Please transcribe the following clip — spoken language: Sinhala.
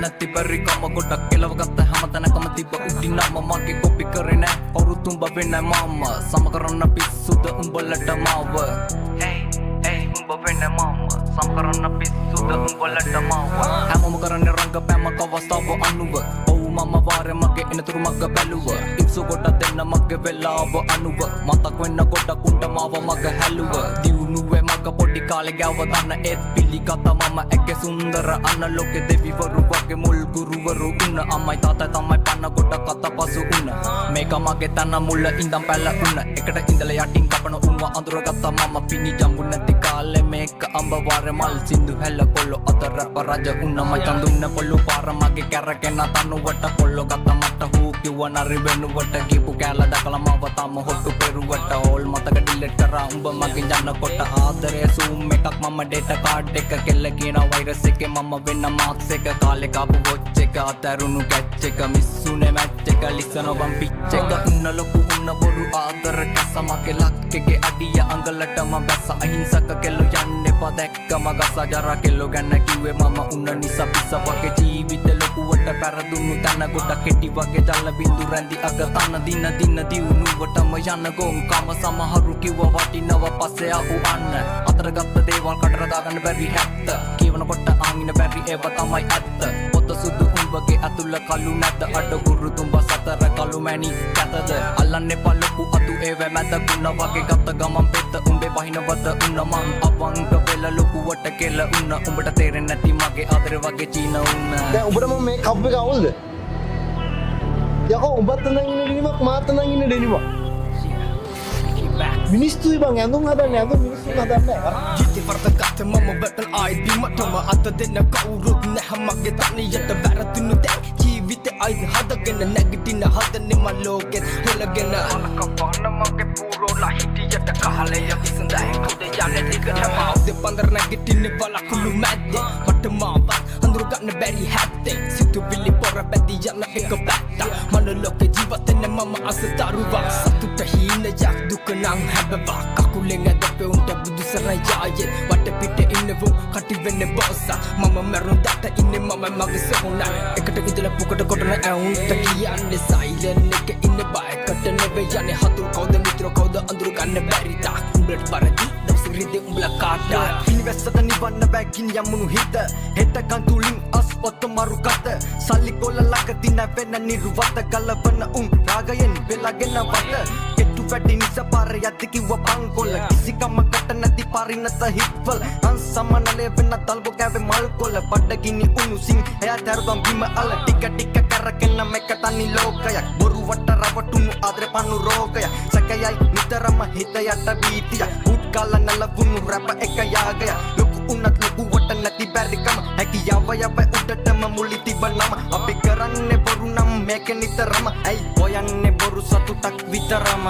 නැති බැරි කම ගොඩක් කෙලව ගත්ත හැමතැනකම තිබ්බ උඩින් නම මගේ කොපි කරේ නෑ කවුරුත් උඹ වෙන්නේ මම සම කරන්න පිස්සුද උඹලට මාව උඹ වෙන්නේ මම සම කරන්න පිස්සුද උඹලට මාව හැමෝම කරන්නේ රංගපෑම කවස්තාව අනුව මම වාරේ මගේ එනතුරු මග බැලුව ඉක්සු කොට දෙන්න මගේ වෙලාව අනුව මතක් වෙන්න කොට කුණ්ඩ මාව මග හැලුව දියුණුවේ මග පොඩි කාලේ ගාව දන්න ඒත් පිළිගත මම ඇගේ සුන්දර අන්න ලෝකේ දෙවිවරු වගේ මුල් ගුරුවරු උන්න අම්මයි තාත්තයි තමයි පන්න කොට කත පසු උන්න මේක මගේ තන මුල ඉඳන් පැල උන්න එකට ඉඳලා යටින් කපන උන්ව අඳුරගත්ත මම පිණි ජම්බු නැති කාලේ මේක අඹ වාරේ මල් සින්දු හැල කොල්ල අතර පරජ උන්න මයි කඳුන්න පොළු පාර මගේ කැරකෙන තනුවට කොල්ලෝ ගත්ත මට හූ කිව්ව නරි වෙනුවට ගිපු කෑල දකලා මව තම හොට්ටු පෙරුවට ඕල් මතක ඩිලීට් කරා උඹ මගෙන් යන්න කොට ආදරේ සූම් එකක් මම ඩේටා කාඩ් එක කෙල්ල කියන වෛරස් එකේ මම වෙන්න මාක්ස් එක කාලේ කාපු වොච් එක අතරුණු කැච් එක මිස්සුනේ මැච් එක ලිසන වම් පිච් එක උන්න ලොකු උන්න බොරු ආදර කැස මගේ ලක්කේ අඩිය අඟලටම බැස අහිංසක කෙල්ලෝ යන්න එපා දැක්කම ගස ජරා කෙල්ලෝ ගැන කිව්වේ මම උන්න නිසා පිස්ස වගේ ජීවිත ලොකුවට පැරදුණු තන ගොඩක් කෙටි වගේ ජල බින්දු රැඳි අග තන දින දින දියුණුවටම යන ගොන් කම සමහරු කිව්ව වටිනව පස්සේ ආපු අන්න අතර ගත්ත දේවල් කටර දාගන්න බැරි හැත්ත කියවනකොට ආංගින බැරි ඒව තමයි ඇත්ත පොත සුදු උඹගේ අතුල කළු නැත අඩ ගුරු තුඹ සතර කළු මැණි කැතද අල්ලන්නේ පළපු අතු ඒව මැද කුණ වගේ ගත්ත ගමන් පෙත්ත උඹේ වහිනවද උන්න මං අවංග වෙල ලොකුවට කෙල උන්න උඹට තේරෙන්නේ නැති මගේ ආදරේ වගේ චීන උන්න දැන් උඹට මම මේ කප් එක අවුල්ද යකෝ උඹත් නම් ඉන්න දෙනිමක් මාත් නම් ඉන්න දෙනිමක් මිනිස්සුයි බං ඇඳුම් හදන්නේ ඇඳුම් මිනිස්සු හදන්නේ ජීවිතේ වර්ධගත මම බටල් ආයි බිමටම අත දෙන්න කවුරුත් නැහැ මගේ තනියට වැරදුණු දැන් ජීවිතේ ආයි හදගෙන නැගිටින හදන්නේ මම ලෝකෙත් හොලගෙන අලකපන්න මගේ පුරෝලා හිටියට කහලේ විසඳයි උදේ යන්නේ දිගටම අවුදේ පන්දර නැගිටින්නේ බලකුළු මැද්දේ මට මාවත් අඳුර ගන්න බැරි හැත්තේ සිතුවිලි පොර බැදී යන එක පැත්ත මන ලෝකේ ජීවිතේ මම අසතරුවක් සතුට හීනයක් දුක නම් හැබවා කකුලෙන් ඇදපේ උන්ට බුදු සරයයේ වට පිට ඉන්නවෝ කටි වෙන්නේ බෝසා මම මරුන් දට ඉන්නේ මම මගේ සොහොනා එකට ඉඳලා පුකට කොටන ඇවුන්ට කියන්නේ සයිලන්ට් එක ඉන්නේ බයකට නෙවෙයි යන්නේ හතුරු කවුද මිත්‍ර කවුද අඳුර ගන්න බැරි තා උඹට පරදි දවසරින්ද උඹලා කාටා ඉනිවැස්සට නිවන්න බැගින් යමුණු හිත හෙට කන්තුලින් අස් ඔත්ත මරු කත සල්ලි කොල්ල ලක දින වෙන නිර්වත ගලවන උන් රාගයෙන් වෙලාගෙන වත වැඩි නිසා පාර යද්දි කිව්ව බංකොල්ල කිසිකමකට නැති පරිණත හිත්වල අන්සමනලේ වෙන තල්බෝ කැවේ මල් කොල්ල බඩගිනි උණුසින් එයා තරගම් බිම අල ටික ටික කරගෙන මේක තනි ලෝකයක් බොරු වට රවටුණු ආදර පන්නු රෝගය සැකයයි නිතරම හිත යට බීතිය උත් කාල නලවුණු රැප එක යාගය ලොකු උනත් ලොකු වට නැති බැරිකම හැකියාව යව උඩටම මුලි තිබනම අපි කරන්නේ බොරු නම් මේක නිතරම ඇයි හොයන්නේ බොරු සතුටක් විතරම